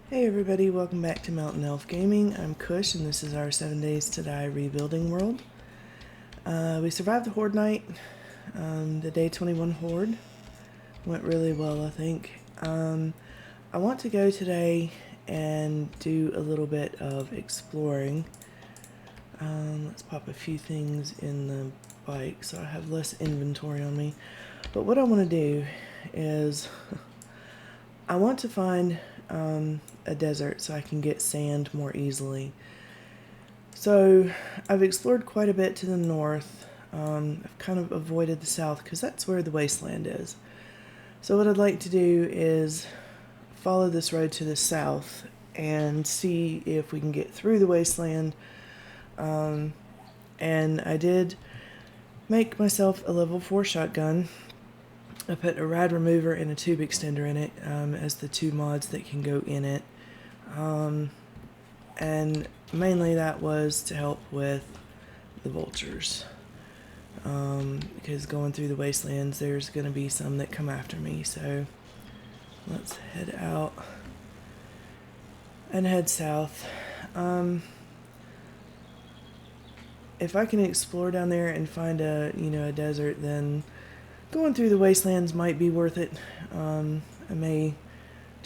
Hey everybody, welcome back to Mountain Elf Gaming. I'm Kush and this is our 7 Days to Die rebuilding world. We survived the Horde Night, the Day 21 Horde. Went really well, I think. I want to go today and do a little bit of exploring. Let's pop a few things in the bike so I have less inventory on me. But what I want to do is I want to find a desert so I can get sand more easily. So I've explored quite a bit to the north. I've kind of avoided the south because that's where the wasteland is. So what I'd like to do is follow this road to the south and see if we can get through the wasteland. And I did make myself a level 4 shotgun. I put a rad remover and a tube extender in it as the two mods that can go in it. And mainly that was to help with the vultures. Because going through the wastelands, there's going to be some that come after me. So let's head out and head south. If I can explore down there and find a desert, then going through the wastelands might be worth it. I may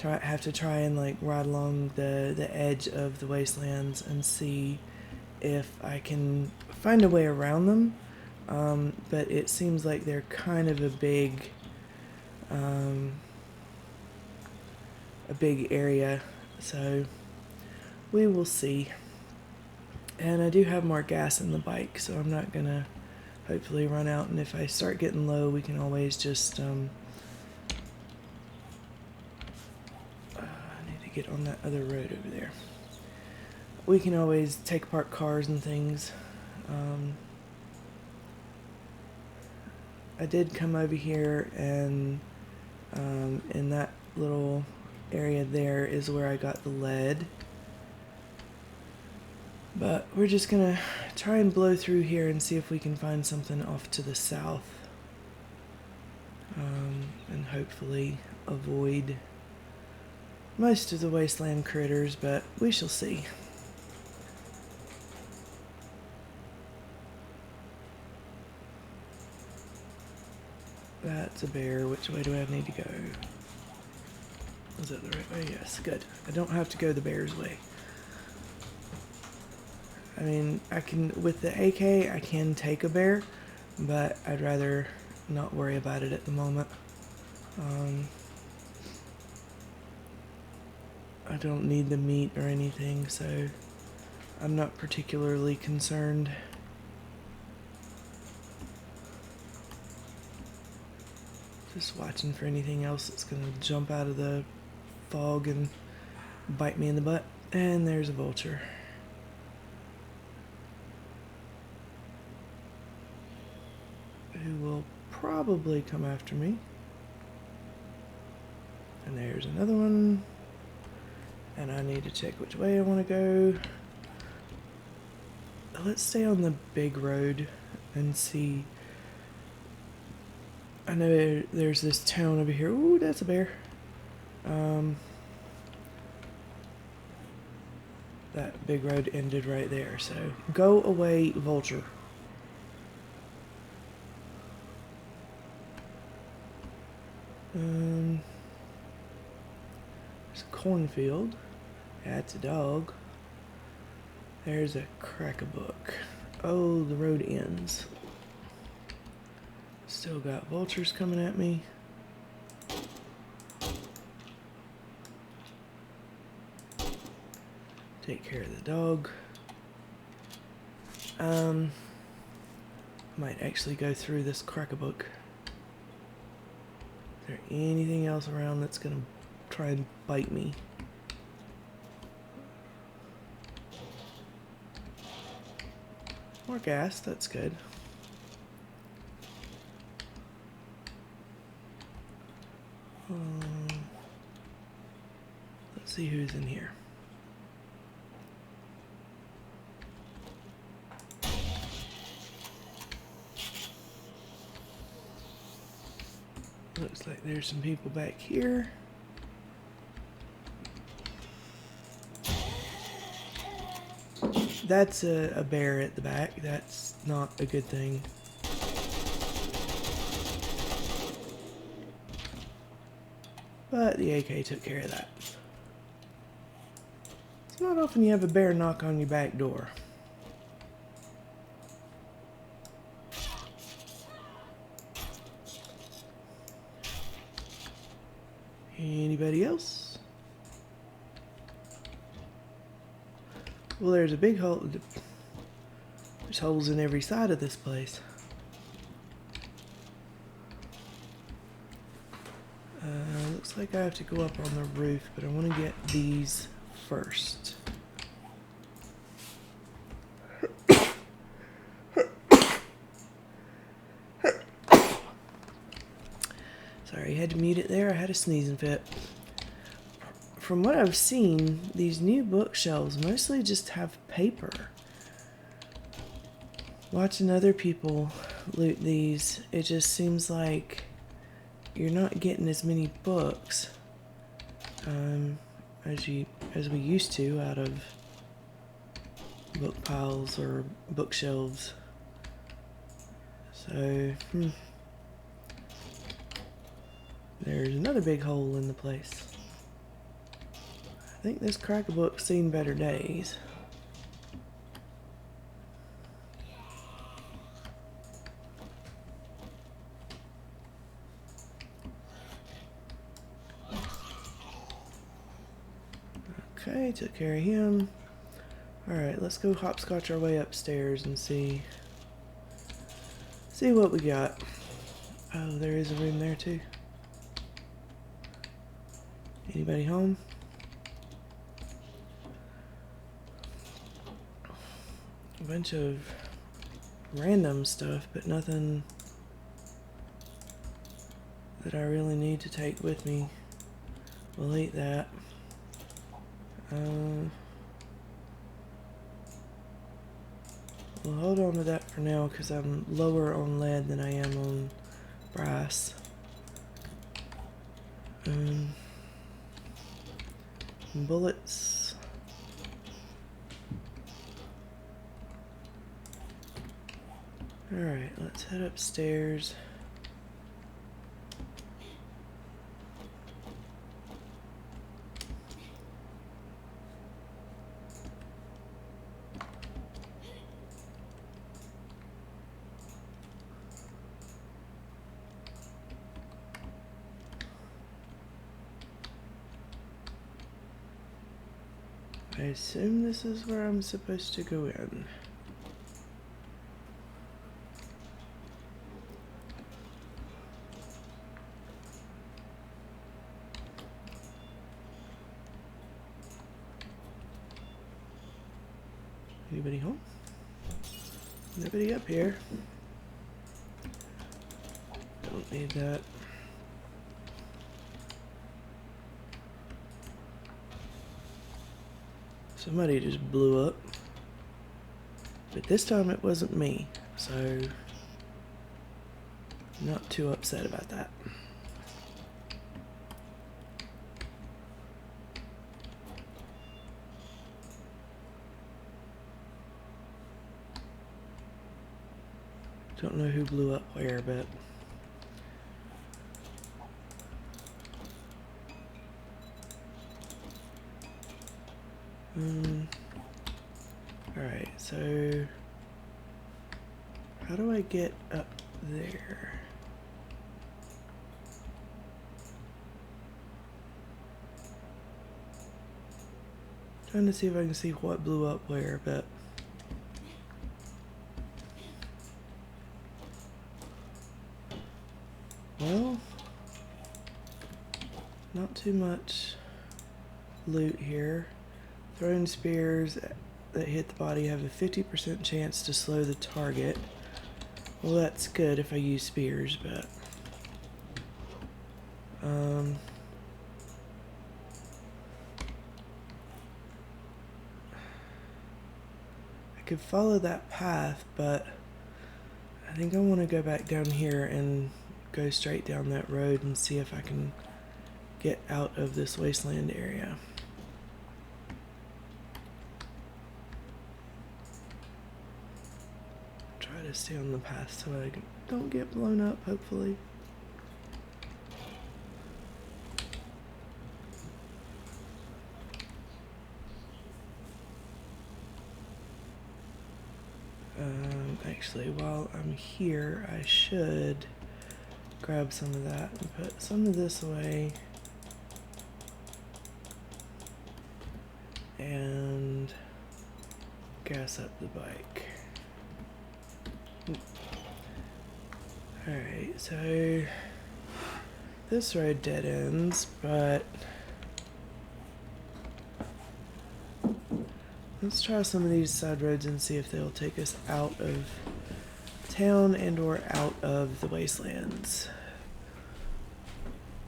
have to try and like ride along the edge of the wastelands and see if I can find a way around them. But it seems like they're kind of a big area, so we will see. And I do have more gas in the bike, so I'm not gonna hopefully run out, and if I start getting low, we can always just I need to get on that other road over there. We can always take apart cars and things. I did come over here, and in that little area there is where I got the lead. But we're just gonna try and blow through here and see if we can find something off to the south. And hopefully avoid most of the wasteland critters, but we shall see. That's a bear. Which way do I need to go? Is that the right way? Yes, good. I don't have to go the bear's way. I mean, I can, with the AK, I can take a bear, but I'd rather not worry about it at the moment. I don't need the meat or anything, so I'm not particularly concerned. Just watching for anything else that's going to jump out of the fog and bite me in the butt. And there's a vulture. Who will probably come after me. And there's another one. And I need to check which way I want to go. Let's stay on the big road and see. I know there's this town over here. Ooh, that's a bear. That big road ended right there, so go away, vulture. There's a cornfield. That's a dog. There's a crack-a-book. Oh, the road ends. Still got vultures coming at me. Take care of the dog. Might actually go through this crack-a-book. Is there anything else around that's gonna try and bite me? More gas, that's good. Let's see who's in here. Looks like there's some people back here. That's a bear at the back. That's not a good thing. But the AK took care of that. It's not often you have a bear knock on your back door. Anybody else? Well, there's a big hole. There's holes in every side of this place. Looks like I have to go up on the roof, but I want to get these first. Sorry, I had to mute it there. I had a sneezing fit. From what I've seen, these new bookshelves mostly just have paper. Watching other people loot these, it just seems like you're not getting as many books as we used to out of book piles or bookshelves. So, there's another big hole in the place. I think this crack-a-book's seen better days. Okay, took care of him. Alright, let's go hopscotch our way upstairs and see what we got. Oh, there is a room there too. Anybody home? A bunch of random stuff, but nothing that I really need to take with me. We'll eat that. We'll hold on to that for now because I'm lower on lead than I am on brass. Bullets. Alright, let's head upstairs. I assume this is where I'm supposed to go in. Anybody home? Nobody up here. Don't need that. Somebody just blew up. But this time it wasn't me, so not too upset about that. Don't know who blew up where, but alright, so how do I get up there? Trying to see if I can see what blew up where, but well, not too much loot here. Thrown spears that hit the body have a 50% chance to slow the target. Well, that's good if I use spears, but I could follow that path, but I think I want to go back down here and go straight down that road and see if I can get out of this wasteland area. to stay on the path so I don't get blown up, hopefully. Actually, while I'm here, I should grab some of that and put some of this away. And gas up the bike. Alright, so this road dead ends, but let's try some of these side roads and see if they'll take us out of town and or out of the wastelands.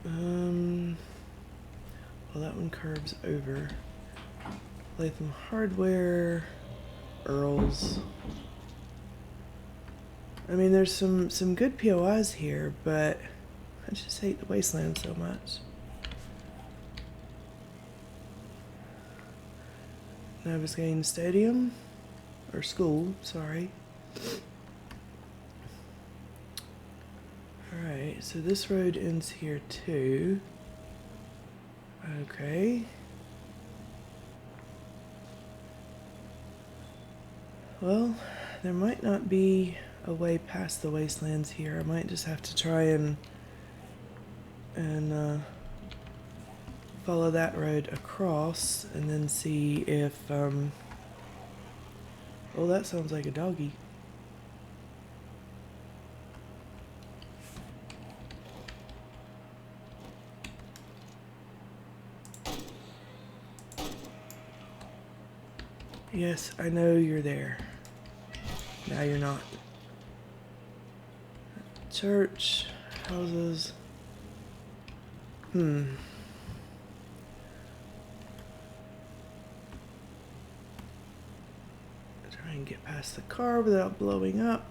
Well, that one curves over. Latham Hardware, Earls. I mean, there's some good POIs here, but I just hate the wasteland so much. Navasgain Stadium, or school, sorry. Alright, so this road ends here too. Okay. Well, there might not be a way past the wastelands here. I might just have to try and follow that road across and then see if oh, that sounds like a doggy. Yes, I know you're there. Now you're not. Church, houses. Try and get past the car without blowing up.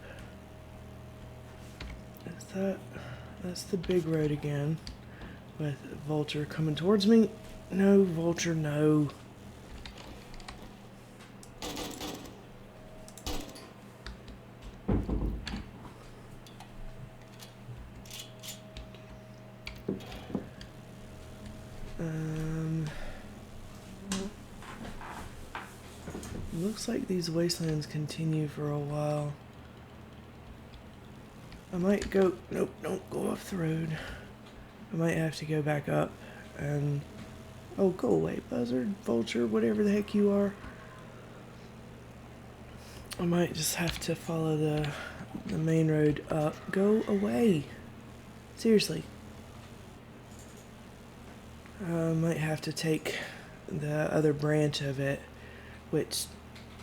That's the big road again. With Vulture coming towards me. No, Vulture, no. Looks like these wastelands continue for a while. I might go... Nope, don't go off the road. I might have to go back up and... Oh, go away, Buzzard, Vulture, whatever the heck you are. I might just have to follow the main road up. Go away. Seriously. I might have to take the other branch of it, which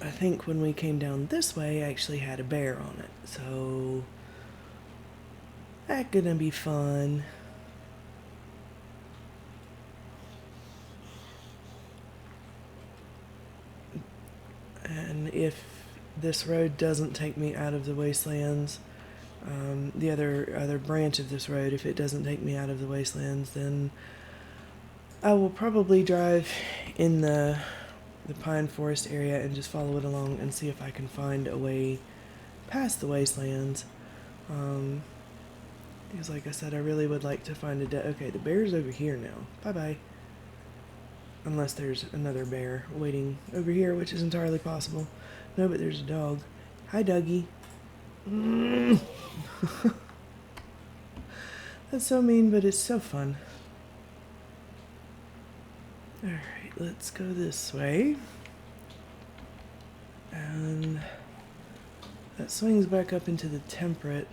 I think when we came down this way actually had a bear on it. So that's gonna be fun. And if this road doesn't take me out of the wastelands, the other branch of this road, if it doesn't take me out of the wastelands, then I will probably drive in the pine forest area and just follow it along and see if I can find a way past the wastelands. Because like I said, I really would like to find okay, the bear's over here now. Bye-bye. Unless there's another bear waiting over here, which is entirely possible. No, but there's a dog. Hi, Dougie. That's so mean, but it's so fun. Alright, let's go this way. And that swings back up into the temperate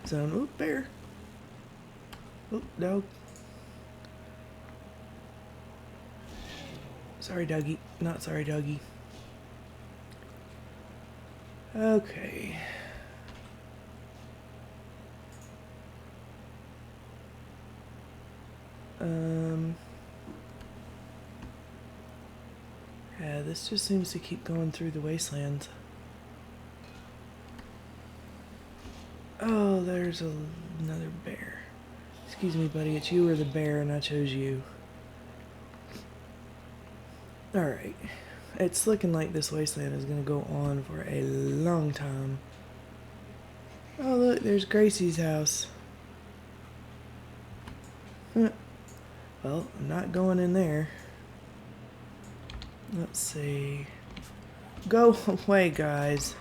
zone. Oh, bear. Oh, dog. Sorry, Dougie. Not sorry, Dougie. Okay. Yeah, this just seems to keep going through the wasteland. Oh, there's another bear. Excuse me, buddy, it's you or the bear, and I chose you. Alright. It's looking like this wasteland is going to go on for a long time. Oh, look, there's Gracie's house. Well, I'm not going in there. Let's see. Go away, guys.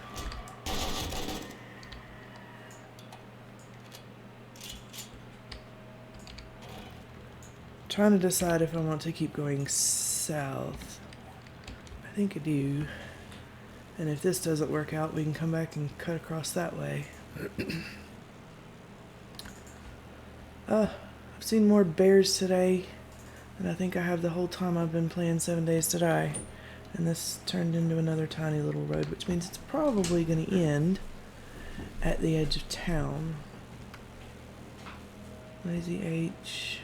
Trying to decide if I want to keep going south. I think I do. And if this doesn't work out, we can come back and cut across that way. I've seen more bears today than I think I have the whole time I've been playing 7 Days to Die. And this turned into another tiny little road, which means it's probably going to end at the edge of town. Lazy H,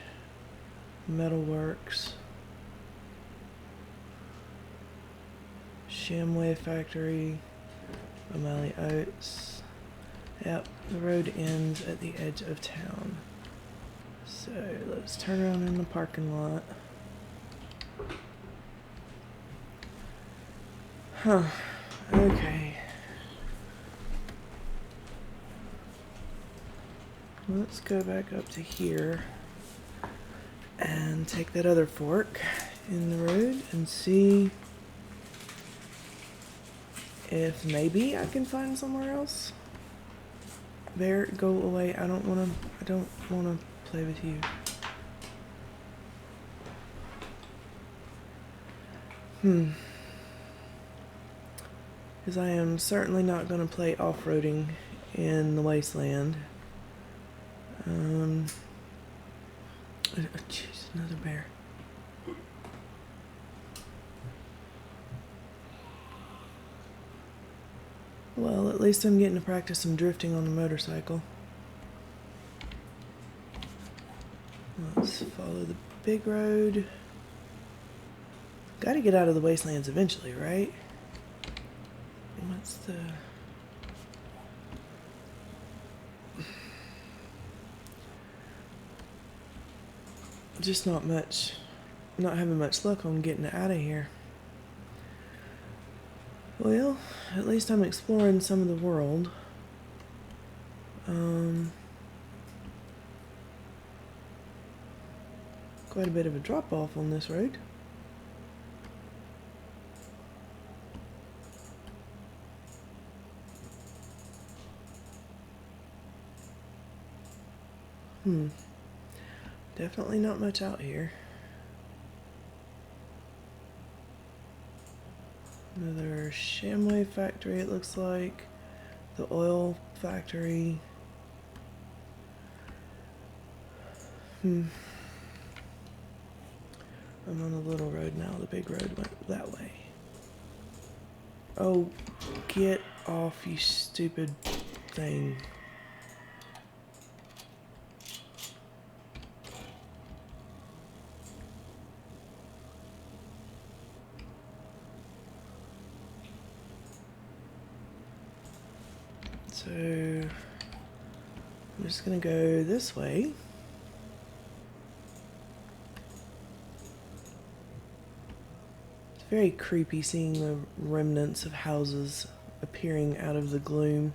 Metalworks, Shamway Factory, O'Malley Oats. Yep, the road ends at the edge of town. So let's turn around in the parking lot. Huh. Okay. Let's go back up to here and take that other fork in the road and see if maybe I can find somewhere else. Bear, go away. I don't wanna play with you. Because I am certainly not going to play off-roading in the wasteland. Oh, jeez, another bear. Well, at least I'm getting to practice some drifting on the motorcycle. Let's follow the big road. Gotta get out of the wastelands eventually, right? What's the... Just not having much luck on getting out of here. Well, at least I'm exploring some of the world. Quite a bit of a drop off on this road. Definitely not much out here. Another Shamway factory, it looks like. The oil factory. I'm on the little road now. The big road went that way. Oh, get off, you stupid thing. So, I'm just gonna go this way. It's very creepy seeing the remnants of houses appearing out of the gloom.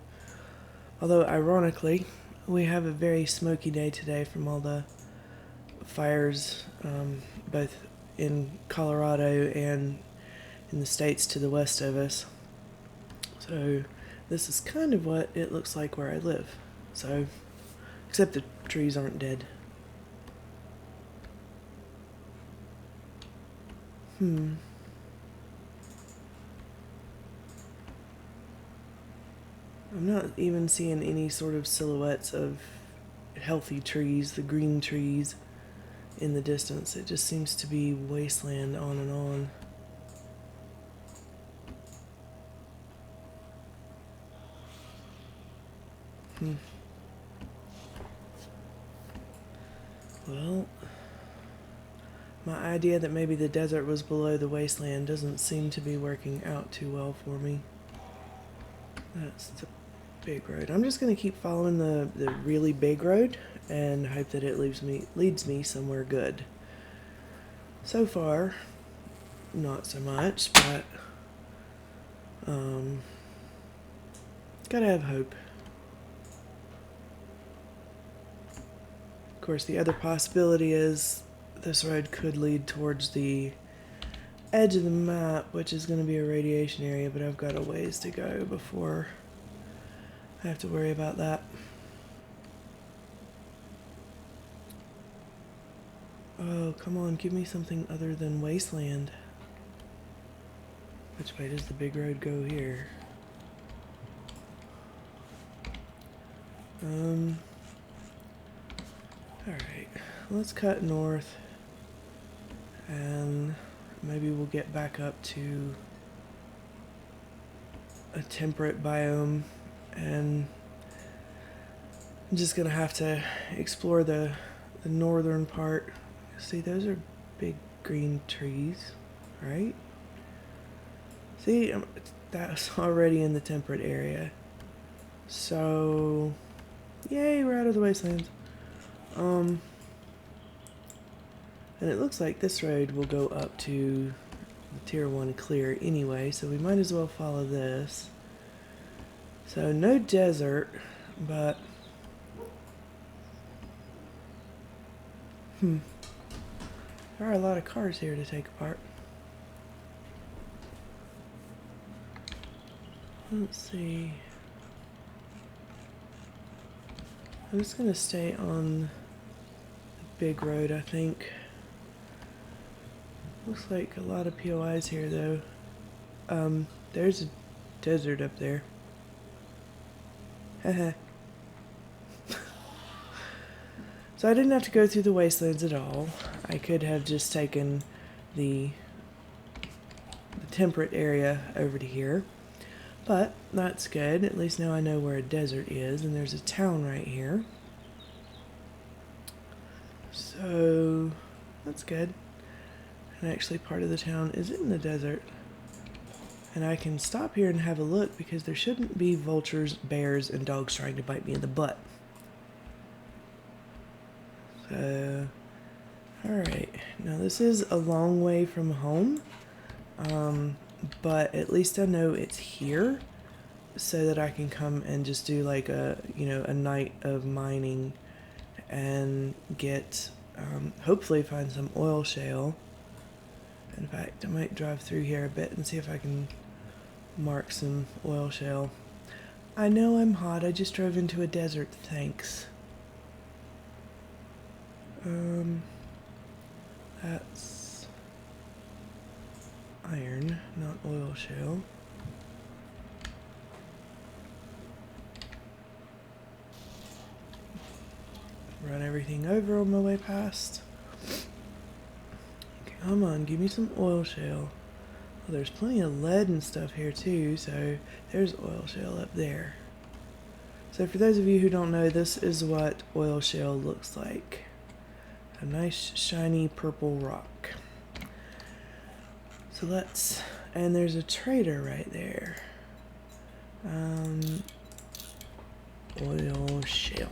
Although, ironically, we have a very smoky day today from all the fires, both in Colorado and in the states to the west of us. So, this is kind of what it looks like where I live. So, except the trees aren't dead. I'm not even seeing any sort of silhouettes of healthy trees, the green trees in the distance. It just seems to be wasteland on and on. Well, my idea that maybe the desert was below the wasteland doesn't seem to be working out too well for me. That's the big road. I'm just going to keep following the really big road and hope that it leads me somewhere good. So far, not so much, but gotta have hope. Of course, the other possibility is this road could lead towards the edge of the map, which is going to be a radiation area, but I've got a ways to go before I have to worry about that. Oh, come on, give me something other than wasteland. Which way does the big road go here? Alright, let's cut north and maybe we'll get back up to a temperate biome, and I'm just gonna have to explore the northern part. See, those are big green trees, right? See, that's already in the temperate area. So, yay, we're out of the wastelands. And it looks like this road will go up to the tier 1 clear anyway, so we might as well follow this. So no desert, but there are a lot of cars here to take apart. Let's see. I'm just gonna stay on the big road, I think. Looks like a lot of POIs here, though. There's a desert up there. Haha. So I didn't have to go through the wastelands at all. I could have just taken the temperate area over to here. But that's good. At least now I know where a desert is, and there's a town right here. So that's good. And actually part of the town is in the desert. And I can stop here and have a look because there shouldn't be vultures, bears, and dogs trying to bite me in the butt. So, alright. Now this is a long way from home. But at least I know it's here so that I can come and just do like a night of mining and get, hopefully find some oil shale. In fact, I might drive through here a bit and see if I can mark some oil shale. I know I'm hot, I just drove into a desert, thanks. That's iron, not oil shale. Run everything over on my way past. Come on, give me some oil shale. Well, there's plenty of lead and stuff here too, so there's oil shale up there. So for those of you who don't know, this is what oil shale looks like. A nice shiny purple rock. So let's, and there's a trader right there. Oil shale.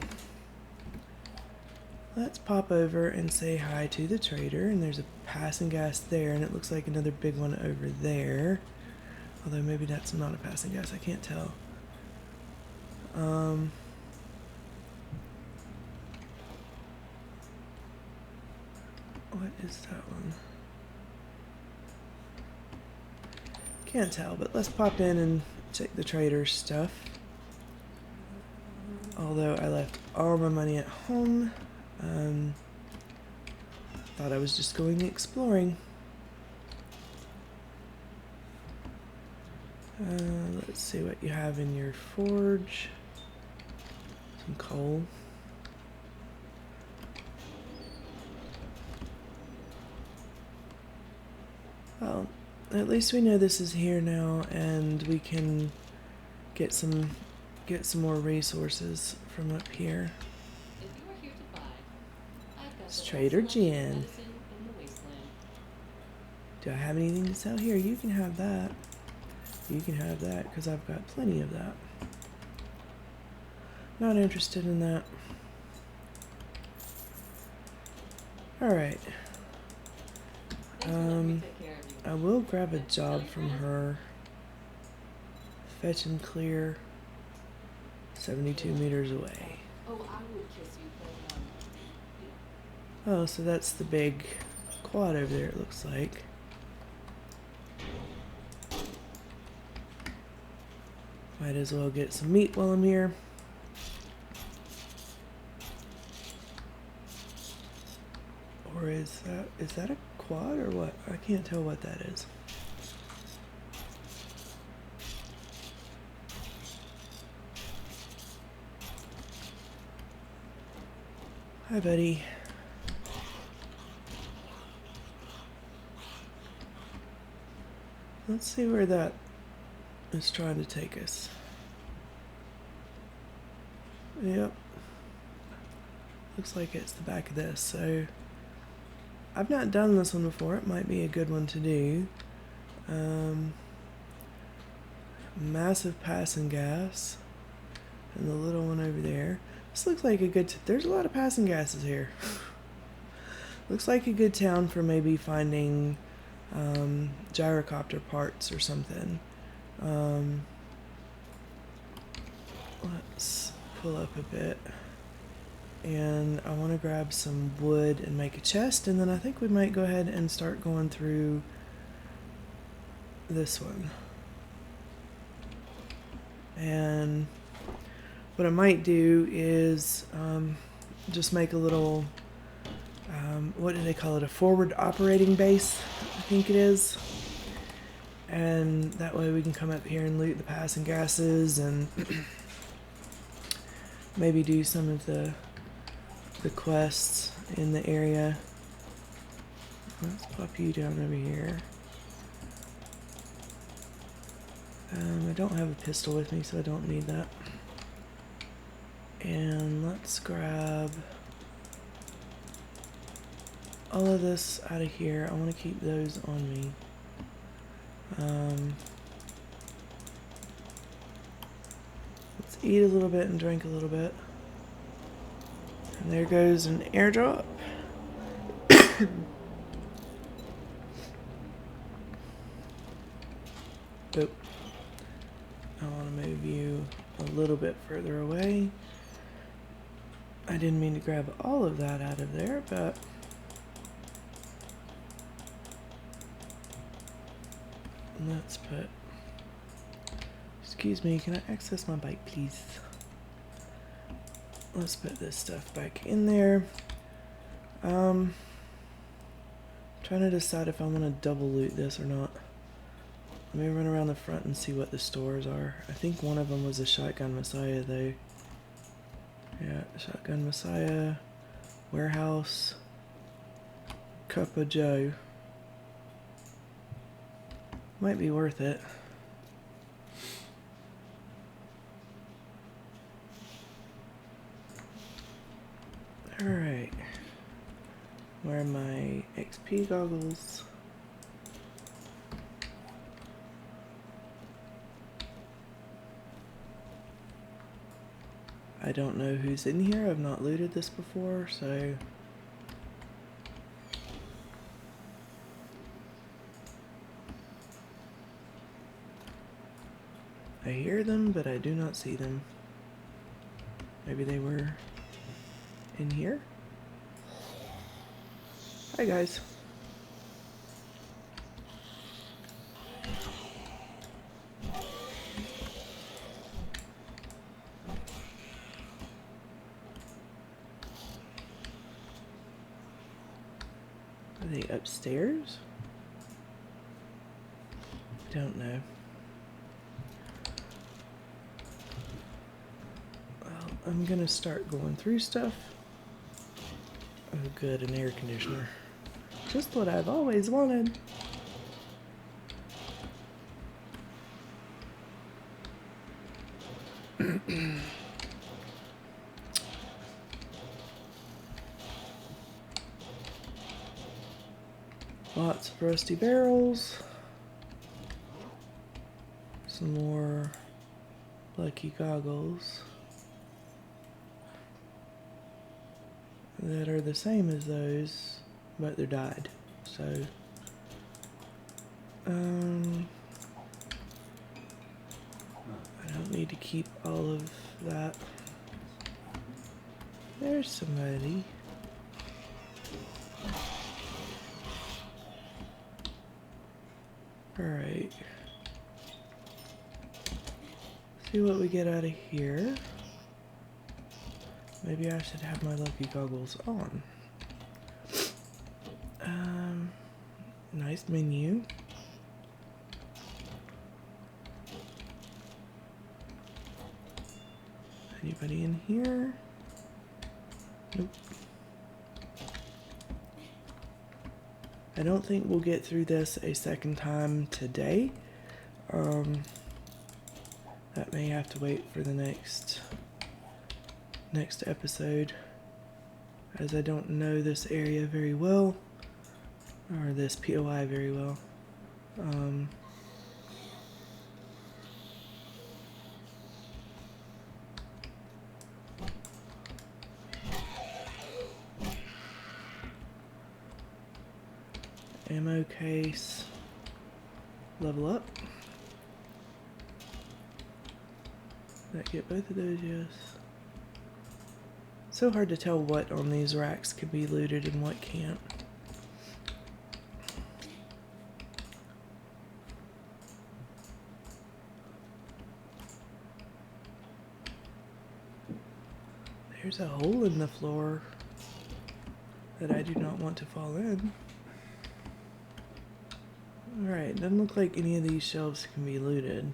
Let's pop over and say hi to the trader, and there's a passing gas there, and it looks like another big one over there. Although maybe that's not a passing gas, I can't tell. What is that one? Can't tell, but let's pop in and check the trader's stuff. Although I left all my money at home. Thought I was just going exploring. Let's see what you have in your forge. Some coal. Well, at least we know this is here now, and we can get some more resources from up here. It's Trader Jen. Do I have anything to sell here? You can have that. You can have that, because I've got plenty of that. Not interested in that. Alright. I will grab a job from her. Fetch and clear. 72 meters away. Oh, so that's the big quad over there, it looks like. Might as well get some meat while I'm here. Or is that a quad or what? I can't tell what that is. Hi, buddy. Let's see where that is trying to take us. Yep. Looks like it's the back of this, so I've not done this one before. It might be a good one to do. Massive passing gas. And the little one over there. This looks like a good... there's a lot of passing gases here. Looks like a good town for maybe finding gyrocopter parts or something. Let's pull up a bit. And I want to grab some wood and make a chest, and then I think we might go ahead and start going through this one. And what I might do is just make a little, what do they call it, a forward operating base, I think it is. And that way we can come up here and loot the passing gases and maybe do some of the quests in the area. Let's pop you down over here. I don't have a pistol with me, so I don't need that. And let's grab all of this out of here. I want to keep those on me. Let's eat a little bit and drink a little bit. And there goes an airdrop. Oop. I want to move you a little bit further away. I didn't mean to grab all of that out of there, but let's put... Excuse me, can I access my bike, please? Let's put this stuff back in there. Trying to decide if I want to double loot this or not. Let me run around the front and see what the stores are. I think one of them was a Shotgun Messiah, though. Yeah, Shotgun Messiah, Warehouse, Cup of Joe. Might be worth it. Alright. Where are my XP goggles? I don't know who's in here. I've not looted this before, so... I hear them, but I do not see them. Maybe they were in here? Hi, guys. Are they upstairs? Don't know. Well, I'm gonna start going through stuff. Oh good, an air conditioner. Just what I've always wanted. Lots of rusty barrels. Some more lucky goggles that are the same as those, but they're dyed. So, I don't need to keep all of that. There's somebody. Alright. See what we get out of here. Maybe I should have my lucky goggles on. Nice menu. Anybody in here? Nope. I don't think we'll get through this a second time today. That may have to wait for the next episode, as I don't know this area very well, or this POI very well. Ammo case, level up. Did I get both of those? Yes. So hard to tell what on these racks can be looted and what can't. There's a hole in the floor that I do not want to fall in. Alright, doesn't look like any of these shelves can be looted.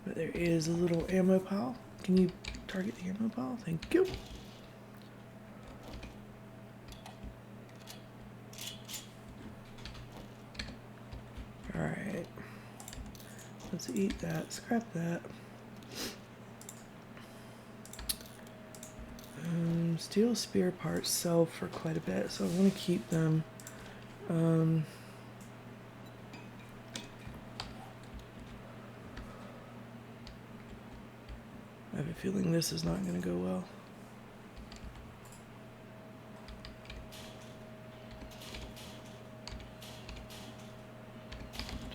But there is a little ammo pile. Can you target the ammo pile? Thank you. Alright. Let's eat that, scrap that. Steel spear parts sell for quite a bit, so I want to keep them. I have a feeling this is not going to go well.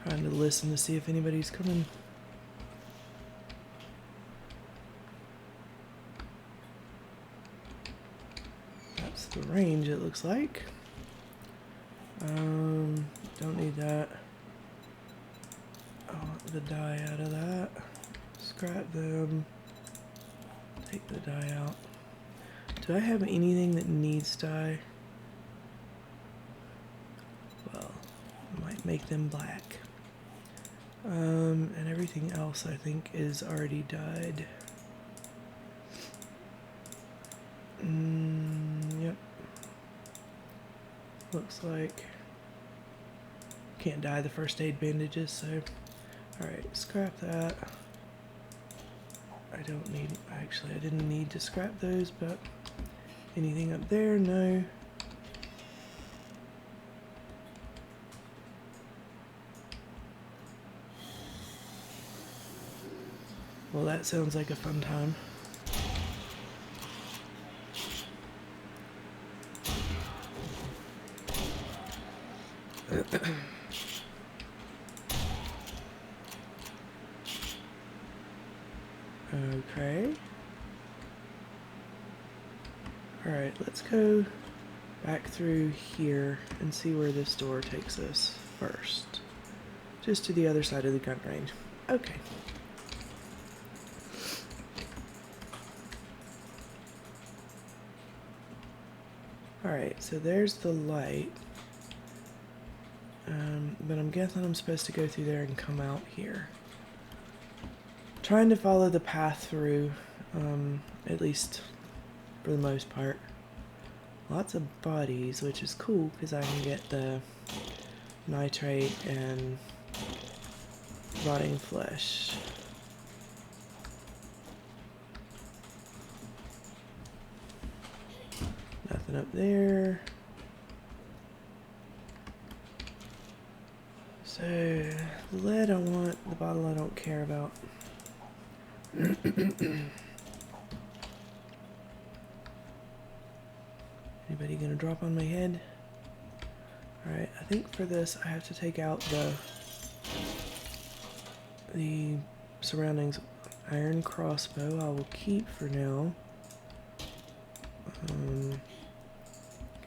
Trying to listen to see if anybody's coming. That's the range, it looks like. Don't need that. I want the dye out of that. Scrap them. Take the dye out. Do I have anything that needs dye? Well, I might make them black. And everything else I think is already dyed. Yep. Looks like can't dye the first aid bandages, so alright, scrap that. I don't need, actually I didn't need to scrap those, but anything up there, no. Well, that sounds like a fun time. Okay. Alright, let's go back through here and see where this door takes us first. Just to the other side of the gun range. Okay. Alright, so there's the light. But I'm guessing I'm supposed to go through there and come out here. Trying to follow the path through, at least for the most part. Lots of bodies, which is cool because I can get the nitrate and rotting flesh. Nothing up there. So, the lead I want, the bottle I don't care about. Anybody gonna drop on my head? Alright, I think for this I have to take out the surroundings. Iron crossbow I will keep for now.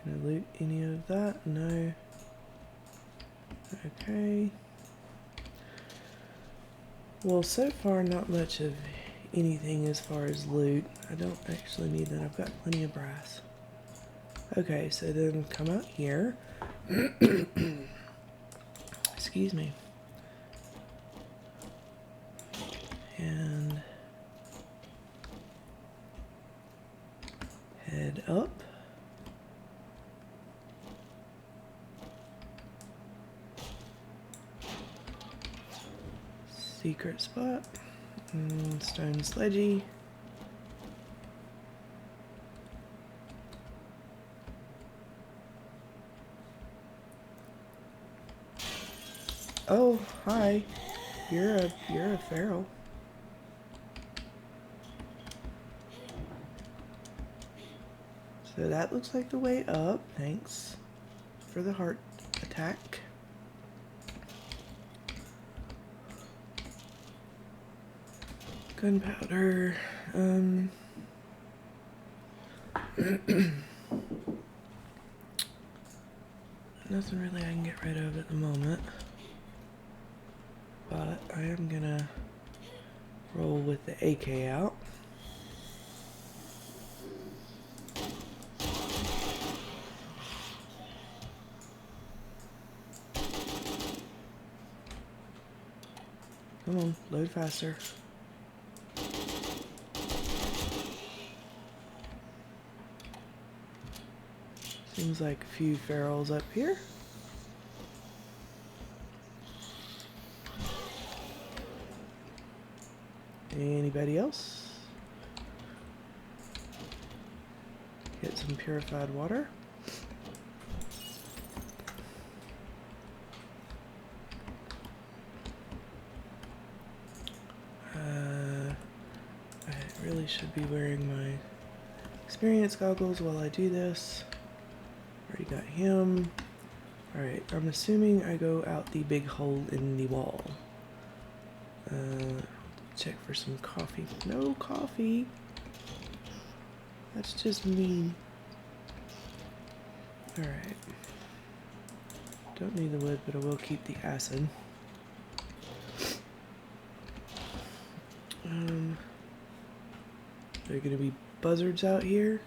Can I loot any of that? No. Okay. Well, so far not much of anything as far as loot. I don't actually need that. I've got plenty of brass. Okay, so then come out here. Excuse me. And head up. Secret spot. Stone sledgy. Oh, hi. You're a feral. So that looks like the way up. Thanks for the heart attack. Gunpowder. Nothing really I can get rid of at the moment. But I am gonna roll with the AK out. Come on, load faster. Seems like a few ferals up here. Anybody else? Get some purified water. I really should be wearing my experience goggles while I do this. Already got him. Alright, I'm assuming I go out the big hole in the wall. Check for some coffee. No coffee. That's just mean. Alright. Don't need the wood, but I will keep the acid. There are gonna be buzzards out here.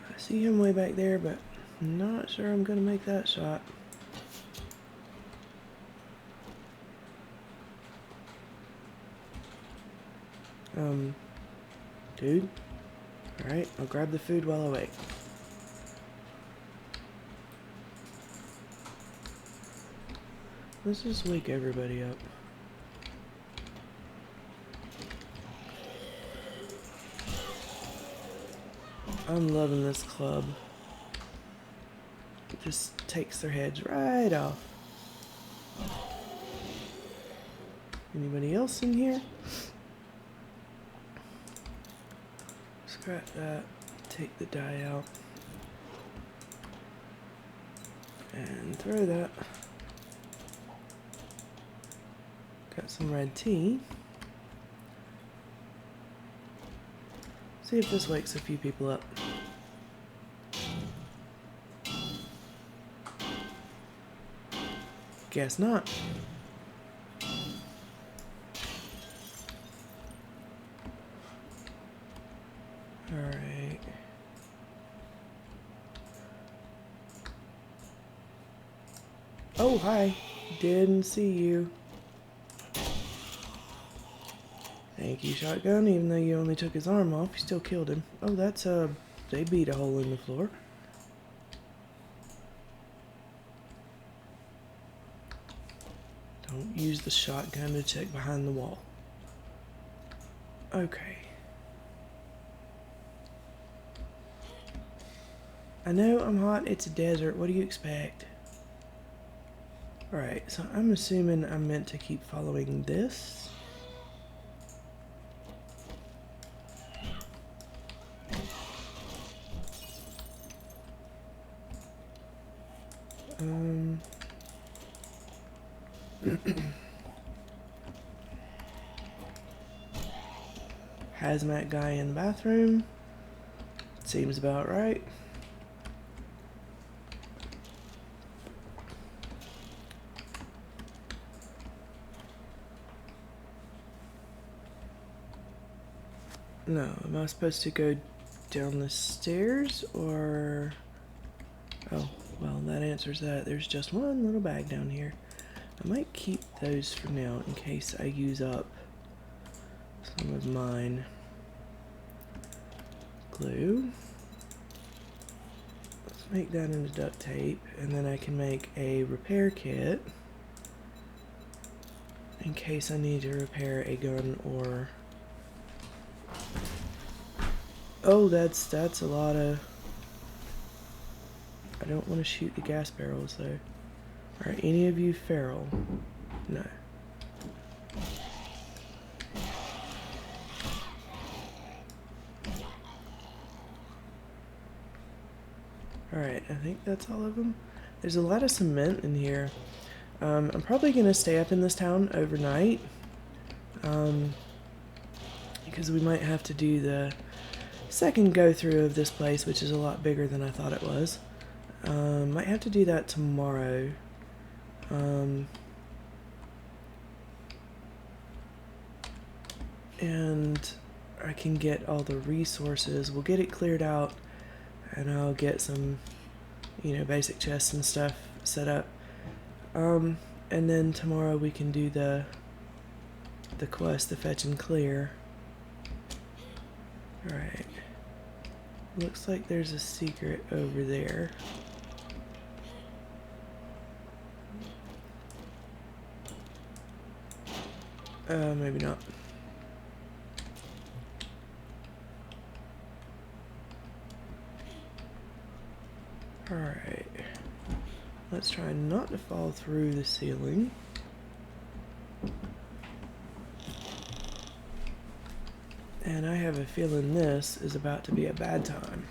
I see him way back there, but I'm not sure I'm gonna make that shot. Dude. Alright, I'll grab the food while I wait. Let's just wake everybody up. I'm loving this club. It just takes their heads right off. Anybody else in here? Scrap that. Take the dye out. And throw that. Got some red tea. See if this wakes a few people up. Guess not. Alright. Oh, hi. Didn't see you. Thank you, shotgun. Even though you only took his arm off, you still killed him. Oh, that's they beat a hole in the floor. Don't use the shotgun to check behind the wall. Okay. I know I'm hot. It's a desert. What do you expect? Alright, so I'm assuming I'm meant to keep following this. Hazmat guy in the bathroom. Seems about right. No, am I supposed to go down the stairs or... Oh, well, that answers that. There's just one little bag down here. I might keep those for now in case I use up some of mine. Glue. Let's make that into duct tape, and then I can make a repair kit in case I need to repair a gun or... Oh, that's a lot of... I don't want to shoot the gas barrels though. Are any of you feral? No. Alright, I think that's all of them. There's a lot of cement in here. I'm probably going to stay up in this town overnight. Because we might have to do the second go-through of this place, which is a lot bigger than I thought it was. Might have to do that tomorrow. And I can get all the resources. We'll get it cleared out, and I'll get some, you know, basic chests and stuff set up. And then tomorrow we can do the quest, the fetch and clear. Alright. Looks like there's a secret over there. Maybe not. Alright. Let's try not to fall through the ceiling. And I have a feeling this is about to be a bad time.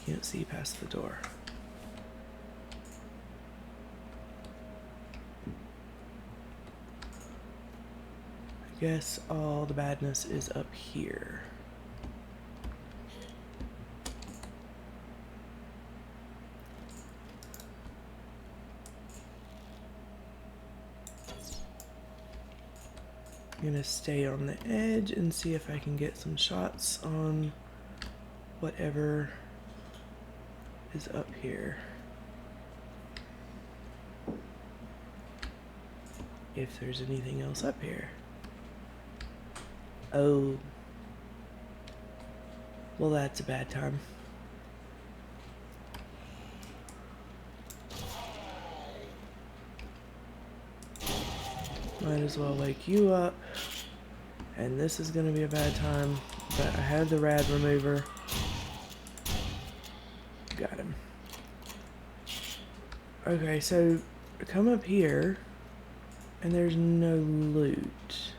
Can't see past the door. I guess all the badness is up here. I'm gonna stay on the edge and see if I can get some shots on whatever is up here. If there's anything else up here. Oh. Well, that's a bad time. Might as well wake you up. And this is gonna be a bad time, but I had the rad remover. Got him. Okay, so come up here, and there's no loot.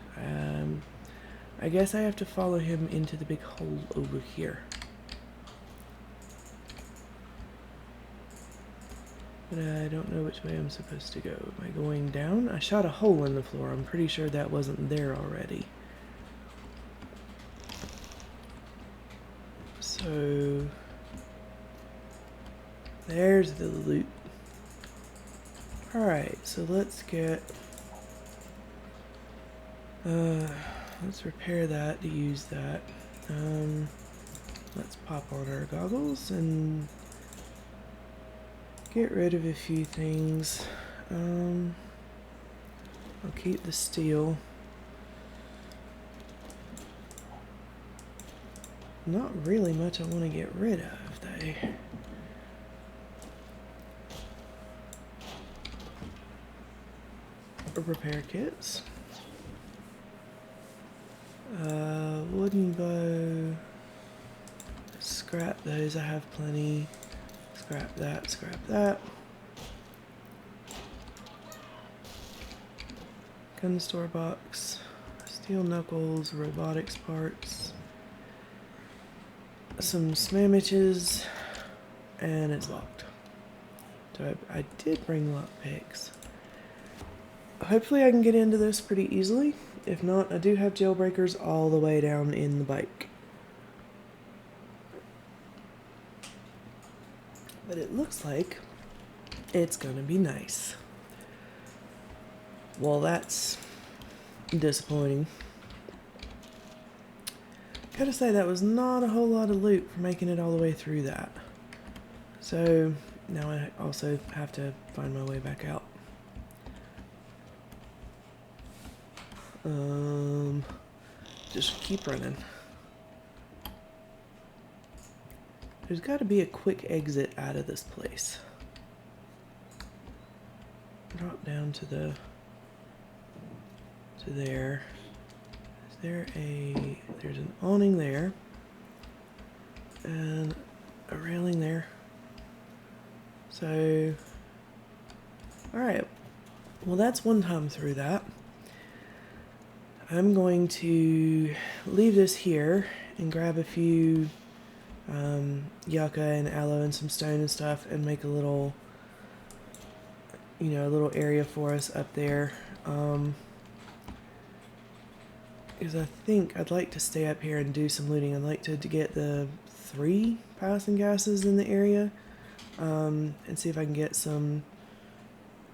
I guess I have to follow him into the big hole over here. But I don't know which way I'm supposed to go. Am I going down? I shot a hole in the floor. I'm pretty sure that wasn't there already. So there's the loot. Alright, so let's get... let's repair that to use that. Let's pop on our goggles and get rid of a few things. I'll keep the steel. Not really much I want to get rid of, though. Repair kits. Wooden bow. Scrap those, I have plenty. Scrap that, scrap that. Gun store box. Steel knuckles, robotics parts. some sandwiches, and it's locked. So I did bring lock picks. Hopefully I can get into this pretty easily. If not, I do have jailbreakers all the way down in the bike. But it looks like it's gonna be nice. Well, that's disappointing. Gotta say, that was not a whole lot of loot for making it all the way through that. So now I also have to find my way back out. Just keep running. There's got to be a quick exit out of this place. Drop down to there. There's an awning there and a railing there. So, all right. Well, that's one time through that. I'm going to leave this here and grab a few yucca and aloe and some stone and stuff and make a little, a little area for us up there. Because I think I'd like to stay up here and do some looting. I'd like to get the 3 passing gases in the area and see if I can get some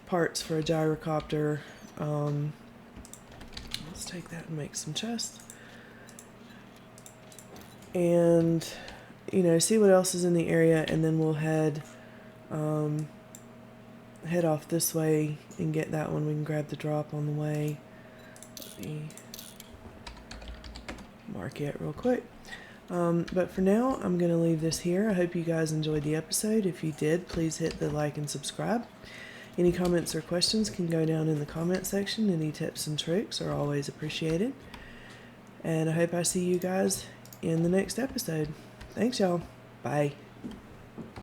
parts for a gyrocopter. Let's take that and make some chests. And, see what else is in the area, and then we'll head off this way and get that one. We can grab the drop on the way. Let me mark it real quick. But for now, I'm going to leave this here. I hope you guys enjoyed the episode. If you did, please hit the like and subscribe. Any comments or questions can go down in the comment section. Any tips and tricks are always appreciated. And I hope I see you guys in the next episode. Thanks, y'all. Bye.